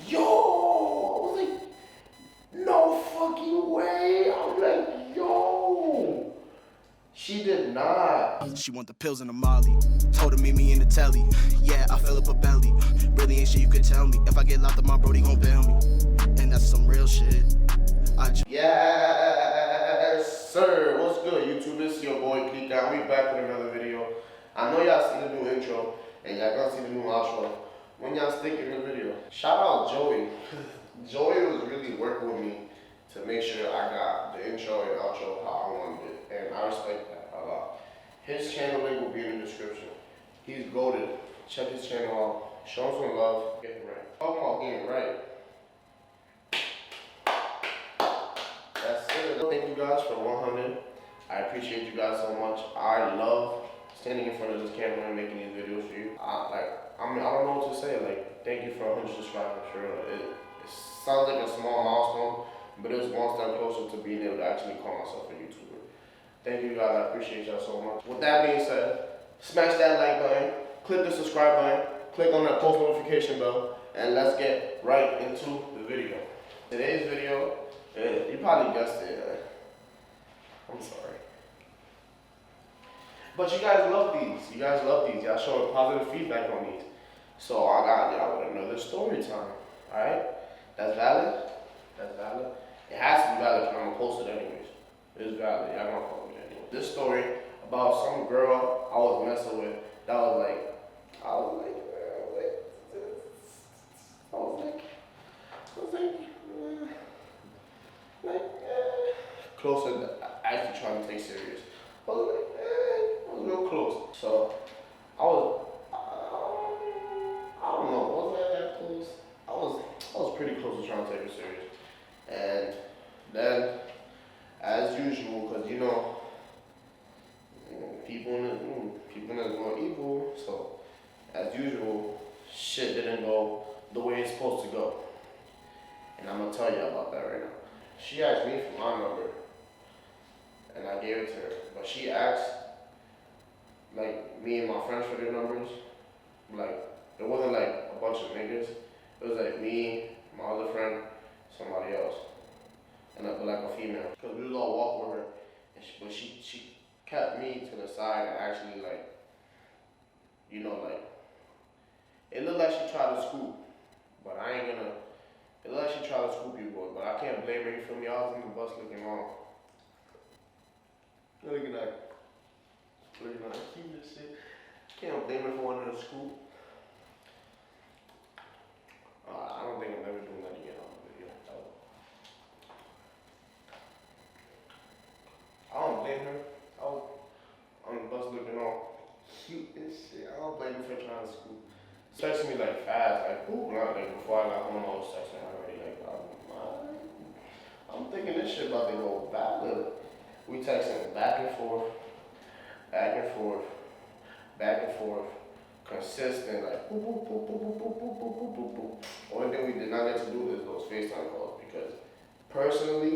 yo, I was like, no fucking way. I was like, yo. She did not. She want the pills in the molly. Told her meet me in the telly. Yeah, I fill up a belly. Really ain't shit you could tell me. If I get locked up, my brody gon' bail me. And that's some real shit. Yes, sir. What's good, YouTube? This is your boy Criquaaaa. We back with another video. I know y'all see the new intro and y'all gonna see the new outro when y'all stick in the video. Shout out Joey. Joey was really working with me to make sure I got the intro and outro how I wanted it, and I respect that a lot. His channel link will be in the description. He's goated. Check his channel out. Show him some love. Get it right. Talking about getting it right. That's it. Thank you guys for 100. I appreciate you guys so much. I love standing in front of this camera and making these videos for you. I don't know what to say. Like, thank you for 100 subscribers. For real. It sounds like a small milestone, but it's one step closer to being able to actually call myself a YouTuber. Thank you guys. I appreciate y'all so much. With that being said, smash that like button, click the subscribe button, click on that post notification bell, and let's get right into the video. Today's video, you probably guessed it. I'm sorry. But you guys love these. You guys love these. Y'all showing positive feedback on these. So I got y'all with another story time. Alright? That's valid? That's valid? It has to be valid because I'm going to post it anyways. It's valid. Y'all going to follow me anyway. This story about some girl I was messing with that was like, closer to actually trying to take serious. I was real close. So I don't know, wasn't I that close? I was pretty close to trying to take it serious. And then, as usual, because you know, people in this world evil, so as usual, shit didn't go the way it's supposed to go. And I'm gonna tell you about that right now. She asked me for my number, and I gave it to her. But she asked, like, me and my friends for their numbers. Like, it wasn't like a bunch of niggas. It was like me, my other friend, somebody else, and like a female. Cause we was all walking with her, and but she kept me to the side and actually like, you know, like, it looked like she tried to scoop, but I ain't gonna. It looked like she tried to scoop you, boy, but I can't blame her. You feel me? I was in the bus looking long. Look at that. Look at that cute and shit. Can't blame her for wanting to scoop. I don't think I'm ever doing that again on the video. I don't blame her. I was on the bus looking all cute and shit. I don't blame her for trying to scoop. Texting me like fast, like like before I got home, I was texting her already. Like, I'm thinking this shit about to go valid. We texting back and forth, back and forth, back and forth, consistent, like boop, boop, boop, boop, boop, boop, boop, boop, boop, boop, boop. Only thing we did not get to do is those FaceTime calls because personally,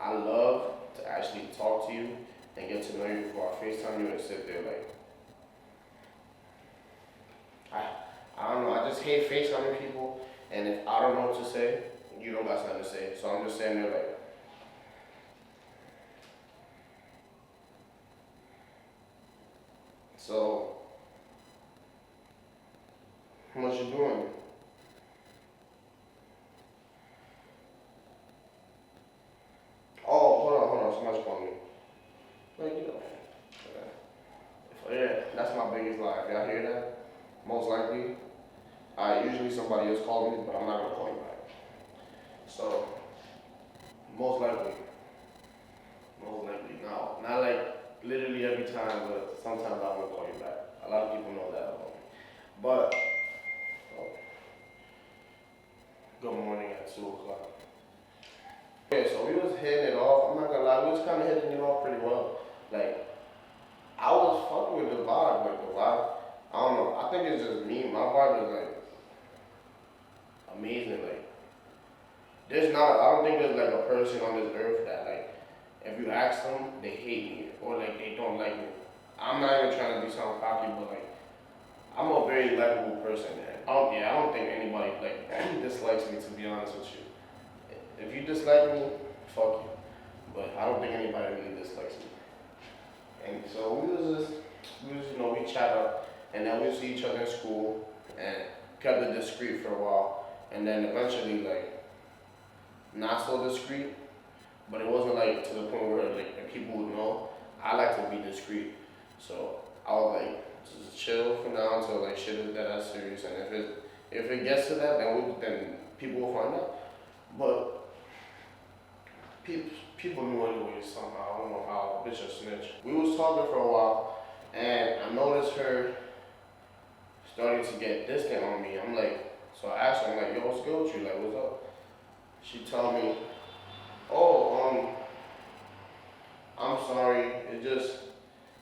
I love to actually talk to you and get to know you before I FaceTime you and sit there like, I don't know, I just hate FaceTiming people, and if I don't know what to say, you don't got something to say. So I'm just sitting there like, so, what you doing? Oh, hold on, somebody's calling me. Like, you know, yeah, that's my biggest lie. If y'all hear that, most likely, usually somebody else called me, but I'm not gonna call you back. So, most likely, no, not like literally every time, but sometimes I will call you back. A lot of people know that about me. But, good morning at 2 o'clock. Okay, so we was hitting it off. I'm not gonna lie, we was kind of hitting it off pretty well. Like, I was fucking with the vibe, like the vibe. I don't know, I think it's just me. My vibe is like amazing. Like, I don't think there's like a person on this earth that like, if you ask them, they hate me or like they don't like me. I'm not even trying to be sound cocky, but like, I'm a very likable person, man. I don't think anybody like honest with you. If you dislike me, fuck you. But I don't think anybody really dislikes me. And so we chat up, and then we see each other in school, and kept it discreet for a while, and then eventually, like, not so discreet, but it wasn't like to the point where like people would know. I like to be discreet, so I was like, just chill for now until like shit is that serious, and if it gets to that, then people will find out. But people knew anyways somehow. I don't know how. Bitch a snitch. We was talking for a while, and I noticed her starting to get distant on me. I'm like, so I asked her, I'm like, yo, what's good with you? Like, what's up? She told me, oh, I'm sorry. It just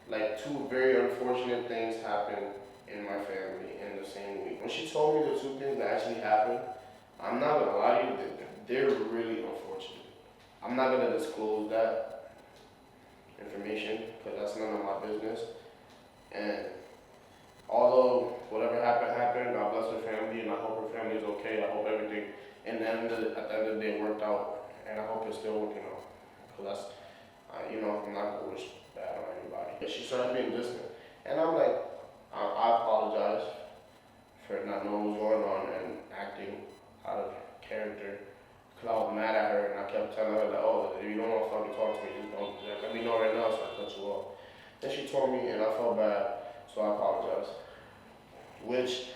like two very unfortunate things happened in my family in the same week. When she told me the two things that actually happened, I'm not gonna lie to you, they're really unfortunate. I'm not gonna disclose that information because that's none of my business. And although whatever happened, God bless her family, and I hope her family is okay. I hope everything, at the end of the day, worked out, and I hope it's still working out. Because that's, I'm not gonna wish bad on anybody. But she started being distant, and I'm like, I apologize for not knowing what was going on and acting out of character. Because I was mad at her, and I kept telling her, like, oh, if you don't want to fucking talk to me, just let me know right now so I cut you off. Then she told me, and I felt bad, so I apologized. Which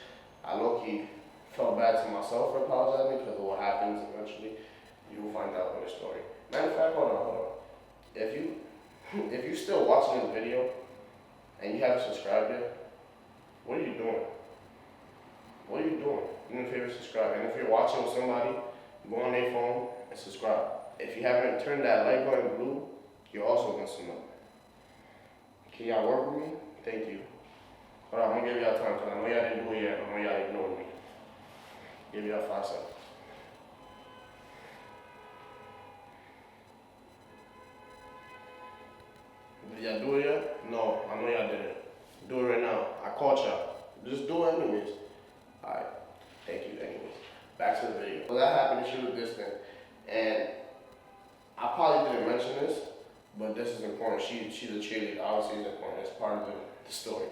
I low-key felt bad to myself for apologizing because of what happens eventually. You will find out in the story. Matter of fact, hold on. If you still watching this video and you haven't subscribed yet, what are you doing? What are you doing? Do me a favor, subscribe. And if you're watching with somebody, go on their phone and subscribe. If you haven't turned that like button blue, you're also missing up. Can y'all work with me? Thank you. Hold on, I'm gonna give y'all time because I know y'all didn't do it yet. I know y'all ignored me. Give y'all 5 seconds. Did y'all do it yet? No, I know y'all didn't. Do it right now. I caught y'all. Just do it anyways. Alright, thank you anyways. Back to the video. Well, that happened and she was distant. And I probably didn't mention this, but this is important. She's a cheerleader. Obviously it's important. It's part of the story.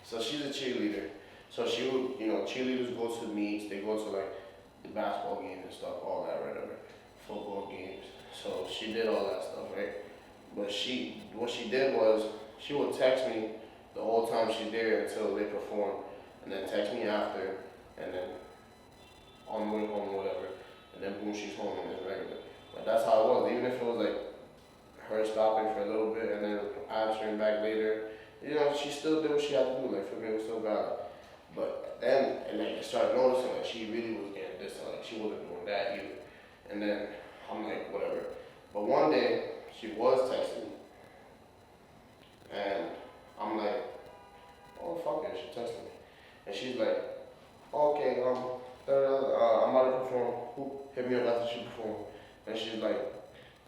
So she's a cheerleader. So she would, cheerleaders go to meets, they go to like the basketball games and stuff, all that, whatever, football games. So she did all that stuff, right? But what she did was, she would text me the whole time she's there until they perform, and then text me after, and then on the way home or whatever, and then boom, she's home and it's regular. But that's how it was, even if it was like her stopping for a little bit and then answering back later, she still did what she had to do, like for me it was still valid. But then, and then I started noticing that she really was getting distant, like she wasn't doing that either. And then I'm like, whatever. But one day, she was texting me. And I'm like, oh fuck it, she texted me. And she's like, okay, I'm about to perform. Hit me up after she performed. And she's like,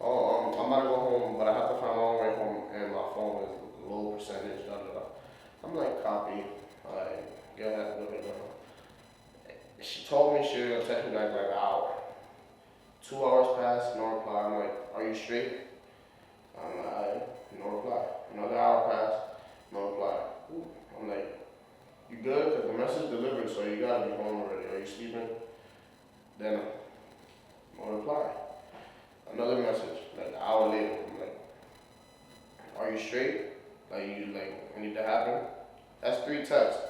I'm about to go home, but I have to find my own way home, and my phone is low percentage, da da da. I'm like, copy. Alright, go ahead, look at it. She told me she was gonna text me like an hour. 2 hours passed, no reply. I'm like, are you straight? I'm like, no reply. Another hour passed, no reply. I'm like, you good? Because the message delivered, so you gotta be home already. Are you sleeping? Then, no reply. Another message, like an hour later. I'm like, are you straight? Like, need to happen? That's 3 texts.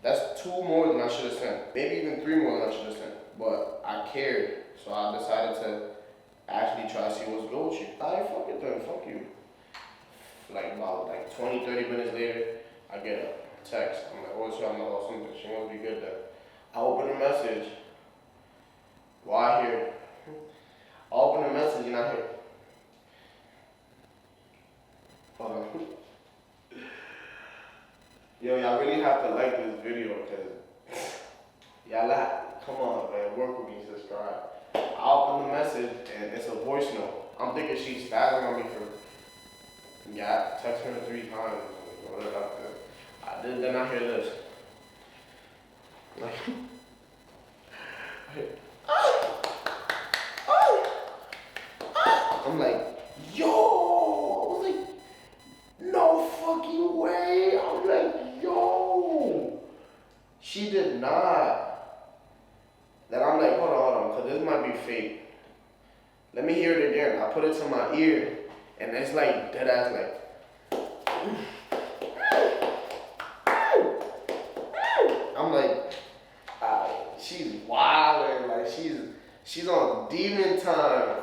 That's 2 more than I should have sent. Maybe even 3 more than I should have sent. But I cared, so I decided to actually try to see what's good with you. Alright, fuck it then, fuck you. About 20, 30 minutes later, I get a text. I'm like, what's up? I'm like, oh, something. She wants to be good then. I open the message. Why here? I open the message, you're not here. Hold on. Yo, y'all really have to like this video because y'all come on, man, work with me, subscribe. I open the message and it's a voice note. I'm thinking she's spazzing on me for, I text her 3 times. Then I hear this. Like, I'm like, yo, I was like, no fucking way. I'm like, yo. She did not. Then I'm like, hold on, because this might be fake. Let me hear it again. I put it to my ear, and it's like, dead ass like. I'm like, she's wildin', like she's on demon time.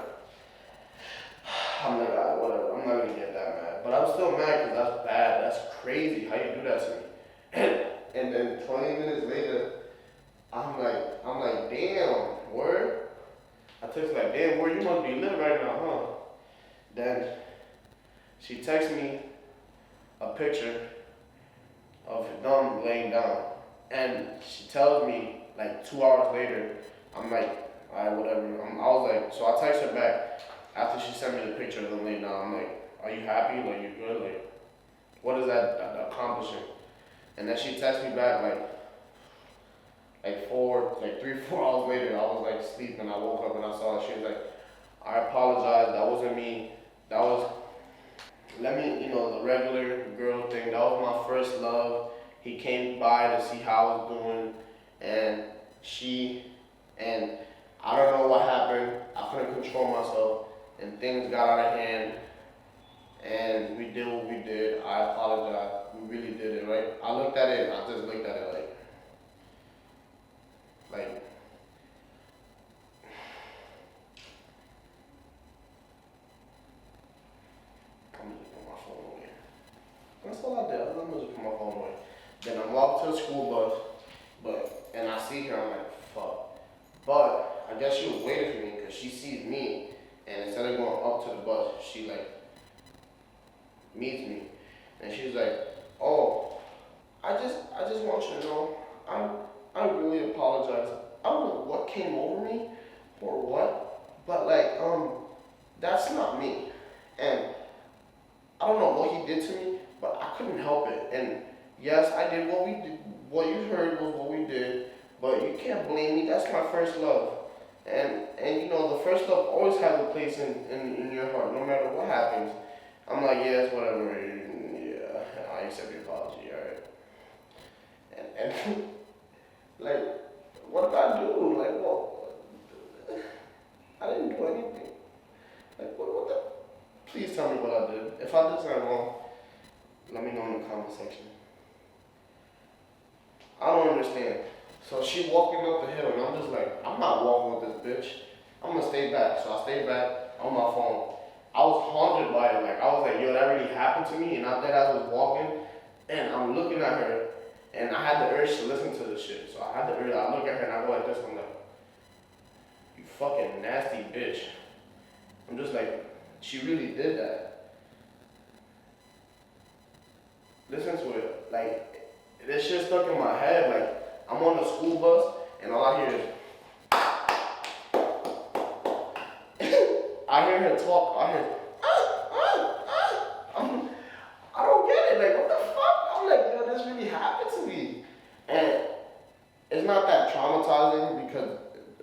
I'm like, whatever, I'm not gonna get that mad. But I'm still mad because that's bad, that's crazy, how you do that to me. And then 20 minutes later, I'm like, damn, word? I text like, damn, word, you must be lit right now, huh? Then she texts me a picture of them laying down. And she tells me like 2 hours later, I'm like, alright, whatever. I was like, so I text her back after she sent me the picture of them laying down. I'm like, are you happy? Like, you good? Like, what is that accomplishing? And then she texts me back like 3, 4 hours later. I was like sleeping. I woke up and I saw her. She was like, I apologize. That wasn't me. That was, the regular girl thing. That was my first love. He came by to see how I was doing, and I don't know what happened. I couldn't control myself, and things got out of hand, and we did what we did. I apologize. We really did it, right? I just looked at it like, I'm just put my phone away. That's all I did. I'm just put my phone away. Then I'm walking to the school bus, and I see her, I'm like, fuck. But I guess she was waiting for me because she sees me, and instead of going up to the bus, she like meets me, and she's like, oh, I just want you to know, I really apologize. I don't know what came over me or what, but like, that's not me, and I don't know what he did to me, but I couldn't help it, and yes, I did what we did. What you heard was what we did, but you can't blame me. That's my first love, and the first love always has a place in your heart, no matter what happens. I'm like, yeah, it's whatever. Yeah, I accept your apology, alright. And like, what did I do? Like, well, I didn't do anything. Like, what the? Please tell me what I did. If I did something wrong, let me know in the comment section. I don't understand. So she walking up the hill, and I'm just like, I'm not walking with this bitch. I'm gonna stay back. So I stayed back on my phone. I was haunted by it. Like, I was like, yo, that really happened to me. And after that, I was walking, and I'm looking at her, and I had the urge to listen to this shit. So I had the urge. I look at her, and I go like this. I'm like, you fucking nasty bitch. I'm just like, she really did that. Listen to it. Like, this shit stuck in my head. Like, I'm on the school bus, and all I hear is, I hear her talk. I hear, I don't get it. Like, what the fuck? I'm like, yo, this really happened to me. And it's not that traumatizing because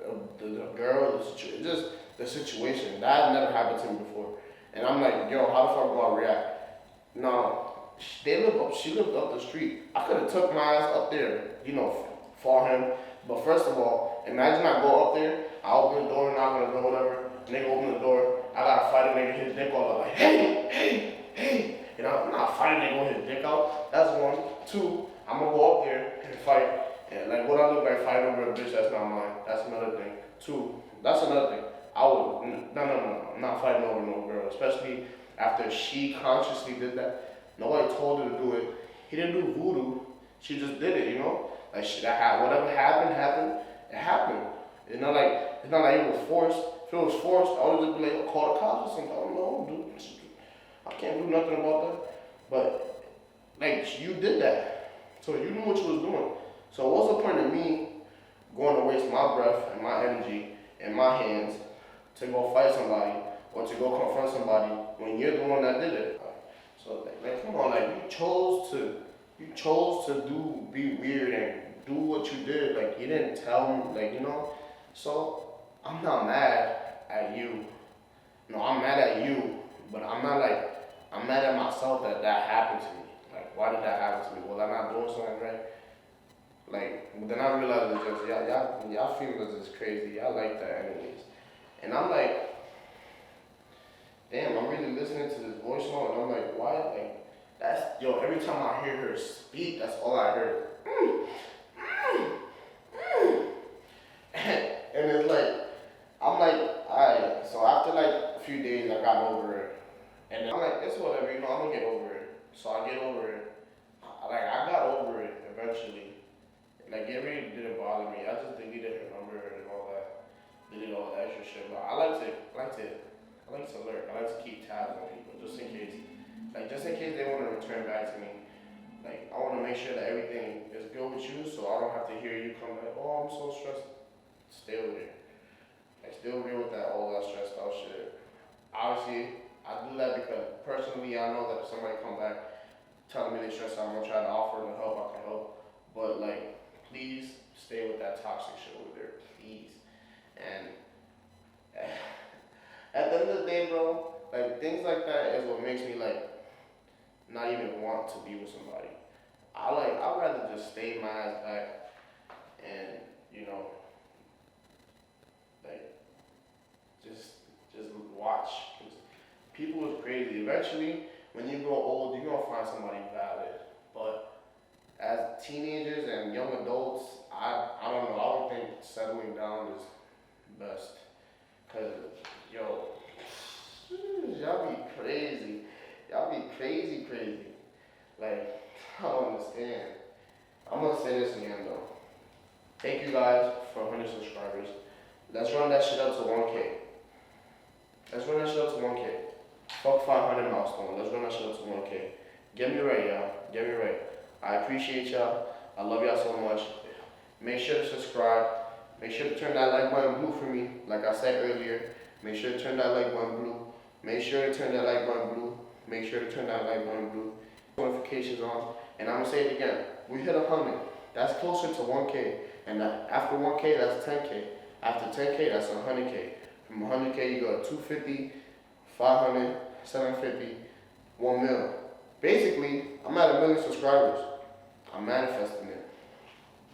of the girl, just the situation. That had never happened to me before. And I'm like, yo, how the fuck do I react? No. She lived up the street. I could have took my ass up there, for him. But first of all, imagine I go up there, I open the door, knock on the door, whatever. Nigga open the door, I gotta fight a nigga, his dick all up, like, hey. I'm not fighting a nigga with his dick out. That's one. Two, I'm gonna go up there and fight. And like, what I look like fighting over a bitch that's not mine. That's another thing. Two, that's another thing. No, I'm not fighting over no girl, especially after she consciously did that. Nobody told her to do it. He didn't do voodoo. She just did it, Like, whatever happened. It happened. It's not like it was forced. If it was forced, I would just be like, call the cops or something. I don't know, dude. I can't do nothing about that. But, like, you did that. So you knew what you was doing. So what's the point of me going to waste my breath and my energy and my hands to go fight somebody or to go confront somebody when you're the one that did it? So like come on, like you chose to be weird and do what you did. Like you didn't tell me, So I'm not mad at you No, I'm mad at you, but I'm not like, I'm mad at myself that that happened to me. Like, why did that happen to me? Was I not doing something right? Like, then I realized it's just, y'all females is crazy. Y'all like that anyways. And I'm like, damn, I'm really listening to this voice note, and I'm like, why? Like, that's, yo, every time I hear her speak, that's all I heard. And it's like, I'm like, alright, so after like a few days, I got over it. And then I'm like, it's whatever, you know, I'm gonna get over it. So I get over it. I got over it eventually. Like, it really didn't bother me. I just deleted her number and all that. Deleted all the extra shit. But I like to lurk. I like to keep tabs on people, just in case. Like, just in case they want to return back to me. Like, I want to make sure that everything is good with you, so I don't have to hear you come like, oh, I'm so stressed. Stay over there. Like, stay over there with that, all that stressed out shit. Obviously, I do that because personally, I know that if somebody come back telling me they stressed out, I'm gonna try to offer them help. I can help. But like, please stay with that toxic shit over there, please. And at the end of the day, bro, like things like that is what makes me like not even want to be with somebody. I'd rather just stay my ass back and, you know, like just watch. 'Cause people is crazy. Eventually, when you grow old, you're gonna find somebody valid. But as teenagers and young adults, I don't know. I don't think settling down is best. Cause yo, y'all be crazy. Y'all be crazy. Like, I don't understand. I'm gonna say this again though. Thank you guys for 100 subscribers. Let's run that shit up to 1K. Fuck 500 milestone. Let's run that shit up to 1K. Get me right, y'all. Get me right. I appreciate y'all. I love y'all so much. Make sure to subscribe. Make sure to turn that like button blue for me. Like I said earlier, make sure to turn that like button blue. Make sure to turn that like button blue. Make sure to turn that like button blue. Notifications on. And I'm gonna say it again. We hit 100. That's closer to 1K. And after 1K, that's 10K. After 10K, that's 100K. From 100K, you go to 250, 500, 750, 1 mil. Basically, I'm at 1 million subscribers. I'm manifesting it.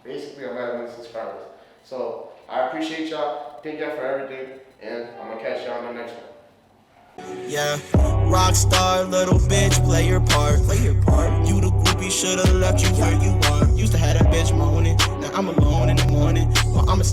Basically, I'm at 1 million subscribers. So, I appreciate y'all. Thank y'all for everything. And I'm gonna catch y'all on the next one. Yeah, rock star, little bitch, play your part. You the groupie, should've left you where you are. Used to have that bitch moaning, now I'm alone in the morning. Well, I'm a